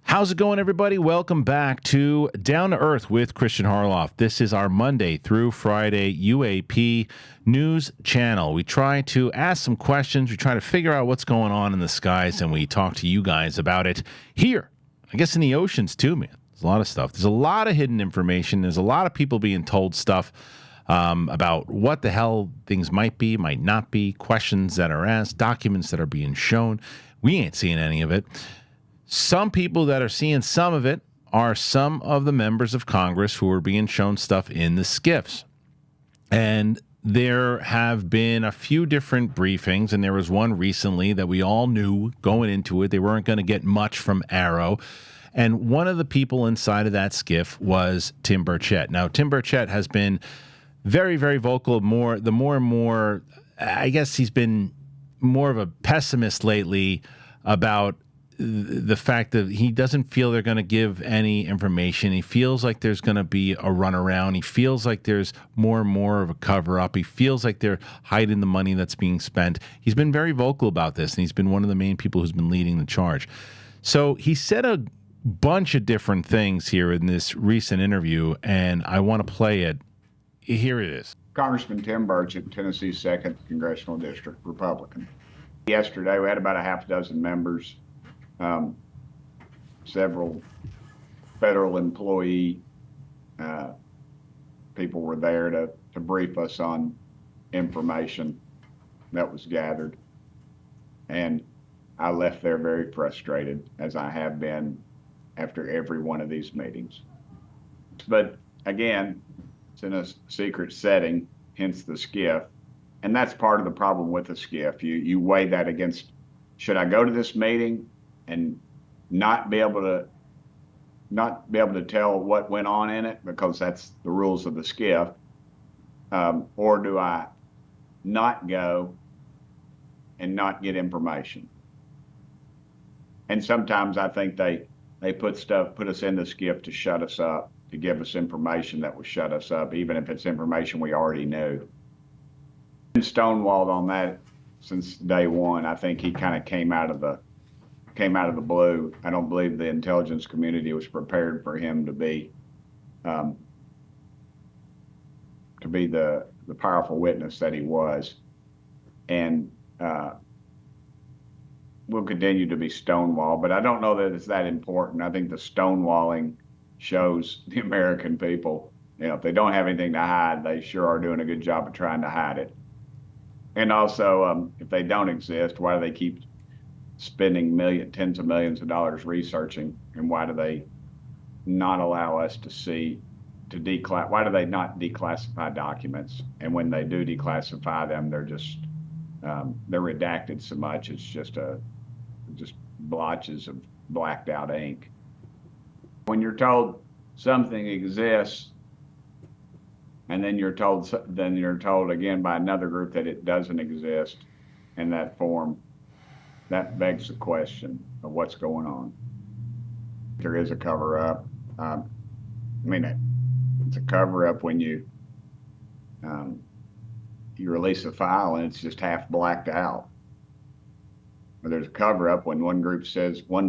How's it going, everybody? Welcome back to Down to Earth with Kristian Harloff. This is our Monday through Friday UAP news channel. We try to ask some questions. We try to figure out what's going on in the skies, and we talk to you guys about it here. I guess in the oceans, too, man. There's a lot of stuff. There's a lot of hidden information. There's a lot of people being told stuff about what the hell things might be, might not be, questions that are asked, documents that are being shown. We ain't seeing any of it. Some people that are seeing some of it are some of the members of Congress who are being shown stuff in the SCIFs. And there have been a few different briefings, and there was one recently that we all knew going into it. They weren't going to get much from AARO. And one of the people inside of that SCIF was Tim Burchett. Now, Tim Burchett has been very, very vocal. The more and more, I guess he's been more of a pessimist lately about the fact that he doesn't feel they're going to give any information. He feels like there's going to be a runaround. He feels like there's more and more of a cover-up. He feels like they're hiding the money that's being spent. He's been very vocal about this, and he's been one of the main people who's been leading the charge. So he said a bunch of different things here in this recent interview, and I want to play it. Here it is. Congressman Tim Burchett, Tennessee's 2nd Congressional District, Republican. Yesterday, we had about a half dozen members. Several federal employee people were there to brief us on information that was gathered. And I left there very frustrated, as I have been after every one of these meetings. But again, it's in a secret setting, hence the SCIF. And that's part of the problem with the SCIF. You weigh that against, should I go to this meeting and not be able to tell what went on in it because that's the rules of the SCIF, or do I not go and not get information? And sometimes I think they put us in the SCIF to shut us up, to give us information that will shut us up, even if it's information we already knew. Been stonewalled on that since day one. I think he kind of came out of the blue. I don't believe the intelligence community was prepared for him to be the powerful witness that he was. And will continue to be stonewalled, but I don't know that it's that important. I think the stonewalling shows the American people, if they don't have anything to hide, they sure are doing a good job of trying to hide it. And also, if they don't exist, why do they keep spending tens of millions of dollars researching, and why do they not allow us to see, why do they not declassify documents? And when they do declassify them, they're redacted so much, it's just blotches of blacked out ink. When you're told something exists, and then you're told again by another group that it doesn't exist in that form, that begs the question of what's going on. There is a cover-up. It's a cover-up when you release a file and it's just half blacked out. Or there's a cover-up when one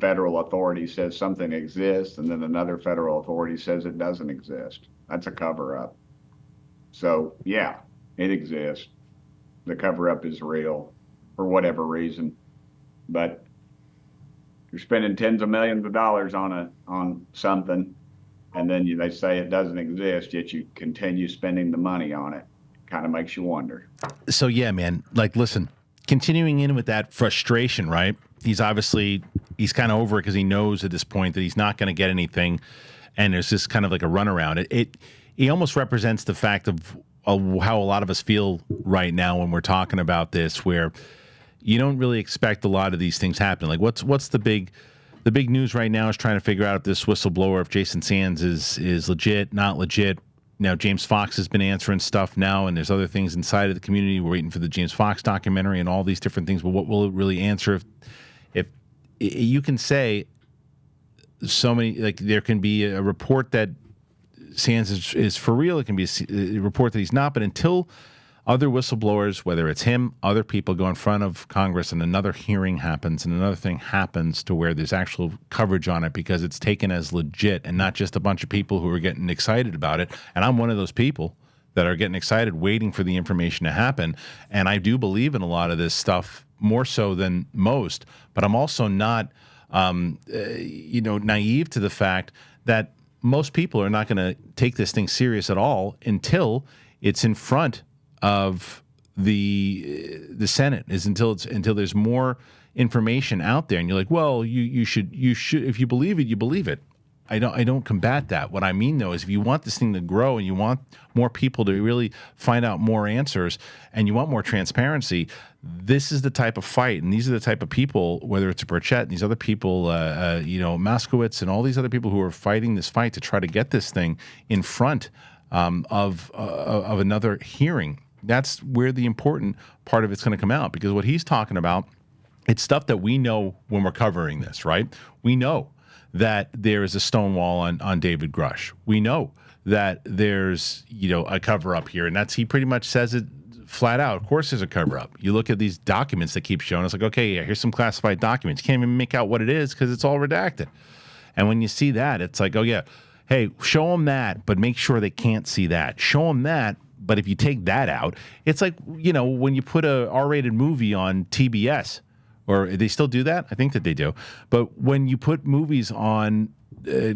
federal authority says something exists, and then another federal authority says it doesn't exist. That's a cover-up. So yeah, it exists. The cover-up is real for whatever reason. But you're spending tens of millions of dollars on something, and then they say it doesn't exist, yet you continue spending the money on it. Kind of makes you wonder. So yeah, man, listen, continuing in with that frustration, right? He's kind of over it because he knows at this point that he's not going to get anything, and there's this kind of like a runaround. He almost represents the fact of how a lot of us feel right now when we're talking about this, where you don't really expect a lot of these things happen. Like what's the big news right now is trying to figure out if this whistleblower, if Jason Sands is legit, not legit. Now, James Fox has been answering stuff now, and there's other things inside of the community. We're waiting for the James Fox documentary and all these different things. But what will it really answer if you can say so many, there can be a report that Sands is for real. It can be a report that he's not. But until other whistleblowers, whether it's him, other people go in front of Congress and another hearing happens and another thing happens to where there's actual coverage on it because it's taken as legit and not just a bunch of people who are getting excited about it. And I'm one of those people that are getting excited waiting for the information to happen. And I do believe in a lot of this stuff more so than most, but I'm also not, naive to the fact that most people are not going to take this thing serious at all until it's in front of the Senate, until there's more information out there, and you're like, well, you should if you believe it, you believe it. I don't combat that. What I mean though is if you want this thing to grow and you want more people to really find out more answers and you want more transparency, this is the type of fight, and these are the type of people, whether it's Burchett and these other people, Moskowitz and all these other people who are fighting this fight to try to get this thing in front of another hearing. That's where the important part of it's going to come out, because what he's talking about, it's stuff that we know when we're covering this, right? We know that there is a stonewall on David Grusch. We know that there's, a cover up here, and he pretty much says it flat out. Of course there's a cover up. You look at these documents that keep showing, it's like, okay, yeah, here's some classified documents. You can't even make out what it is because it's all redacted. And when you see that, it's like, oh yeah, hey, show them that, but make sure they can't see that. Show them that, but if you take that out, it's like, when you put a R-rated movie on TBS, or they still do that? I think that they do. But when you put movies on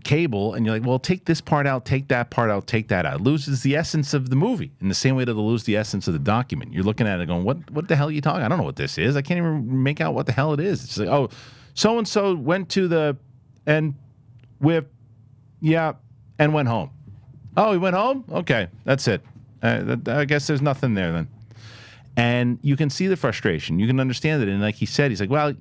cable and you're like, well, take this part out, take that part out, take that out, it loses the essence of the movie in the same way that it'll lose the essence of the document. You're looking at it going, what the hell are you talking? I don't know what this is. I can't even make out what the hell it is. It's like, oh, so-and-so went to and went home. Oh, he went home? Okay, that's it. I guess there's nothing there then. And you can see the frustration. You can understand it. And like he said, he's like, well,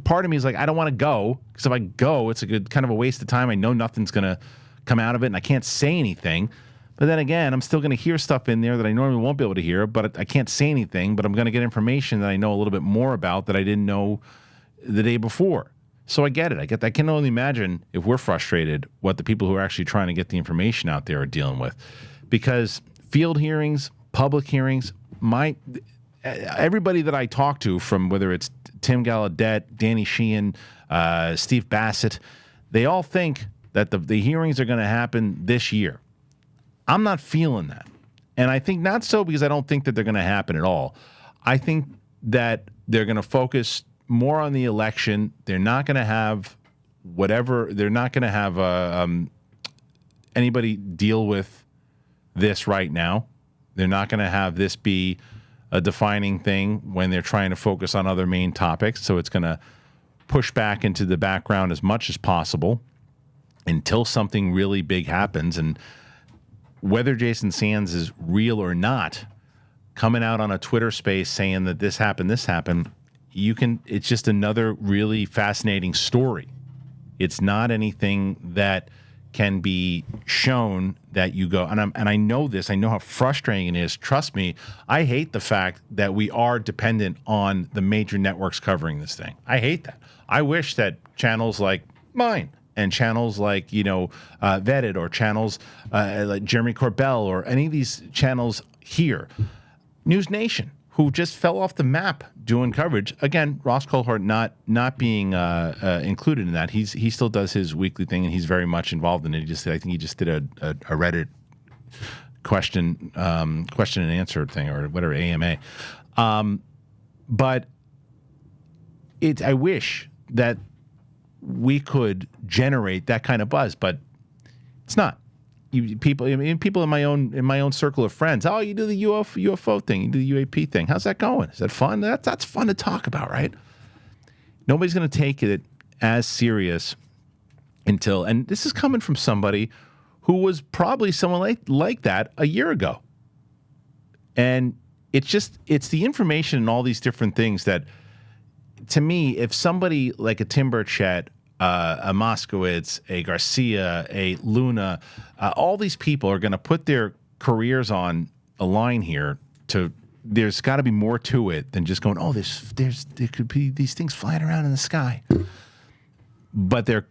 part of me is like, I don't want to go, because if I go, it's a good kind of a waste of time. I know nothing's going to come out of it, and I can't say anything. But then again, I'm still going to hear stuff in there that I normally won't be able to hear, but I can't say anything, but I'm going to get information that I know a little bit more about that I didn't know the day before. So I get it. I can only imagine, if we're frustrated, what the people who are actually trying to get the information out there are dealing with. Because field hearings, public hearings, everybody that I talk to, from whether it's Tim Gallaudet, Danny Sheehan, Steve Bassett, they all think that the hearings are going to happen this year. I'm not feeling that. And I think not so because I don't think that they're going to happen at all. I think that they're going to focus more on the election. They're not going to have anybody deal with this right now. They're not going to have this be a defining thing when they're trying to focus on other main topics. So it's going to push back into the background as much as possible until something really big happens. And whether Jason Sands is real or not, coming out on a Twitter space saying that this happened, it's just another really fascinating story. It's not anything that can be shown that you go, and I know this, I know how frustrating it is. Trust me, I hate the fact that we are dependent on the major networks covering this thing. I hate that. I wish that channels like mine and channels like, Vetted, or channels like Jeremy Corbell, or any of these channels here, News Nation, who just fell off the map doing coverage. Again, Ross Coulthart not being included in that. He still does his weekly thing, and he's very much involved in it. I think he just did a Reddit question and answer thing, or whatever, AMA. But I wish that we could generate that kind of buzz, but it's not. People in my own circle of friends. Oh, you do the UFO thing, you do the UAP thing. How's that going? Is that fun? That's fun to talk about, right? Nobody's going to take it as serious until, and this is coming from somebody who was probably someone like that a year ago. And it's the information and all these different things that, to me, if somebody like a Tim Burchett, a Moskowitz, a Garcia, a Luna, all these people are going to put their careers on a line here. There's got to be more to it than just going, oh, there could be these things flying around in the sky. But they're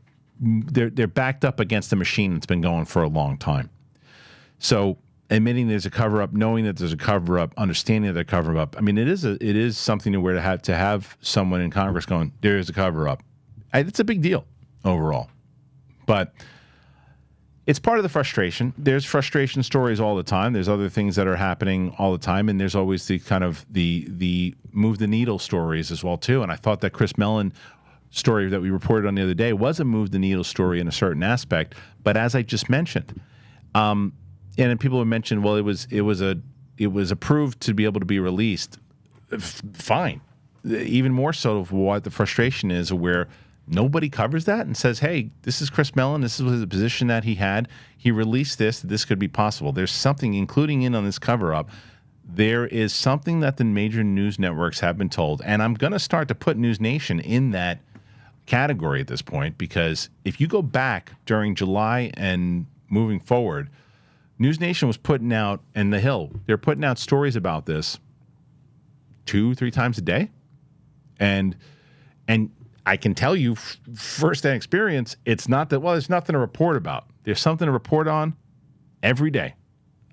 backed up against a machine that's been going for a long time. So admitting there's a cover up, knowing that there's a cover up, understanding that there's a cover up. I mean, it is something where to have someone in Congress going, there is a cover up. It's a big deal overall, but it's part of the frustration. There's frustration stories all the time. There's other things that are happening all the time, and there's always the kind of the move the needle stories as well too. And I thought that Chris Mellon story that we reported on the other day was a move the needle story in a certain aspect. But as I just mentioned, and then people have mentioned, well, it was approved to be able to be released. Fine. Even more so of what the frustration is, where nobody covers that and says, hey, this is Chris Mellon. This is the position that he had. He released this. This could be possible. There's something, including in on this cover-up, there is something that the major news networks have been told. And I'm going to start to put News Nation in that category at this point, because if you go back during July and moving forward, News Nation was putting out, and The Hill, they're putting out stories about this 2-3 times a day. And I can tell you first-hand experience, it's not that, well, there's nothing to report about. There's something to report on every day.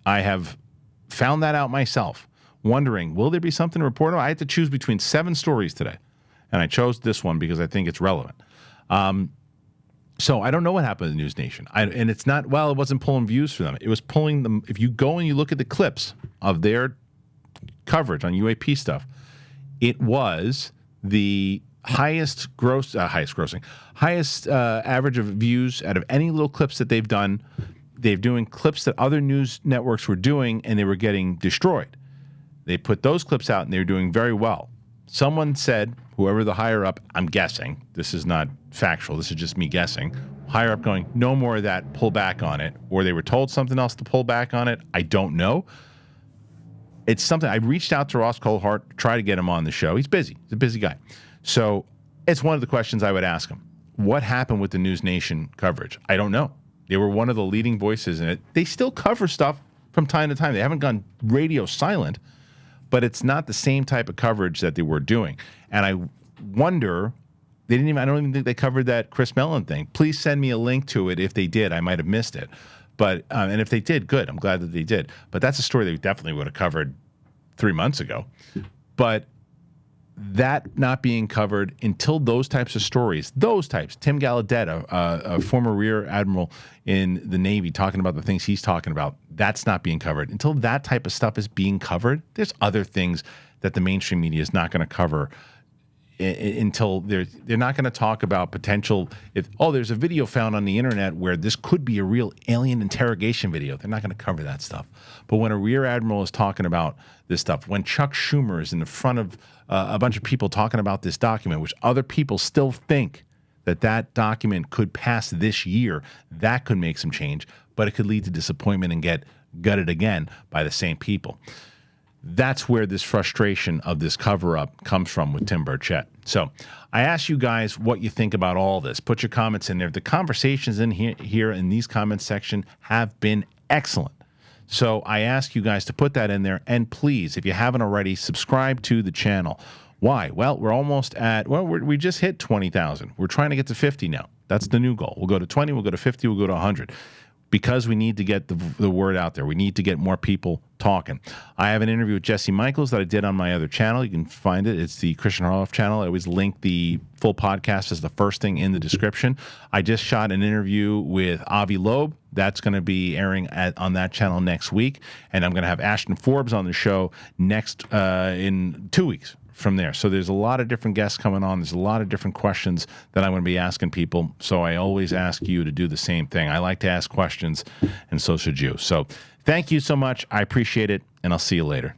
I have found that out myself, wondering, will there be something to report on? I had to choose between 7 stories today, and I chose this one because I think it's relevant. So I don't know what happened to News Nation. And it's not, well, it wasn't pulling views for them. It was pulling them. If you go and you look at the clips of their coverage on UAP stuff, it was the highest average of views out of any little clips that they've done. They're doing clips that other news networks were doing, and they were getting destroyed. They put those clips out, and they were doing very well. Someone said, whoever the higher up, I'm guessing, this is not factual, this is just me guessing, higher up going, no more of that, pull back on it. Or they were told something else to pull back on it. I don't know. It's something, I reached out to Ross Coulthart to try to get him on the show. He's busy. He's a busy guy. So it's one of the questions I would ask him. What happened with the News Nation coverage? I don't know. They were one of the leading voices in it. They still cover stuff from time to time. They haven't gone radio silent, but it's not the same type of coverage that they were doing. And I wonder, I don't even think they covered that Chris Mellon thing. Please send me a link to it if they did. I might have missed it. But and if they did, good. I'm glad that they did. But that's a story they definitely would have covered 3 months ago. But that not being covered until those types of stories, Tim Gallaudet, a former rear admiral in the Navy, talking about the things he's talking about, that's not being covered. Until that type of stuff is being covered, there's other things that the mainstream media is not going to cover until they're not going to talk about potential. There's a video found on the internet where this could be a real alien interrogation video. They're not going to cover that stuff. But when a rear admiral is talking about this stuff, when Chuck Schumer is in the front of a bunch of people talking about this document, which other people still think that document could pass this year, that could make some change, but it could lead to disappointment and get gutted again by the same people. That's where this frustration of this cover-up comes from with Tim Burchett. So I ask you guys what you think about all this. Put your comments in there. The conversations in here in these comments section have been excellent. So I ask you guys to put that in there. And please, if you haven't already, subscribe to the channel. Why? Well, we're almost at, we just hit 20,000. We're trying to get to 50 now. That's the new goal. We'll go to 20, we'll go to 50, we'll go to 100. Because we need to get the word out there. We need to get more people talking. I have an interview with Jesse Michaels that I did on my other channel. You can find it. It's the Kristian Harloff channel. I always link the full podcast as the first thing in the description. I just shot an interview with Avi Loeb. That's going to be airing on that channel next week. And I'm going to have Ashton Forbes on the show next in 2 weeks from there. So there's a lot of different guests coming on. There's a lot of different questions that I'm going to be asking people. So I always ask you to do the same thing. I like to ask questions, and so should you. So thank you so much. I appreciate it, and I'll see you later.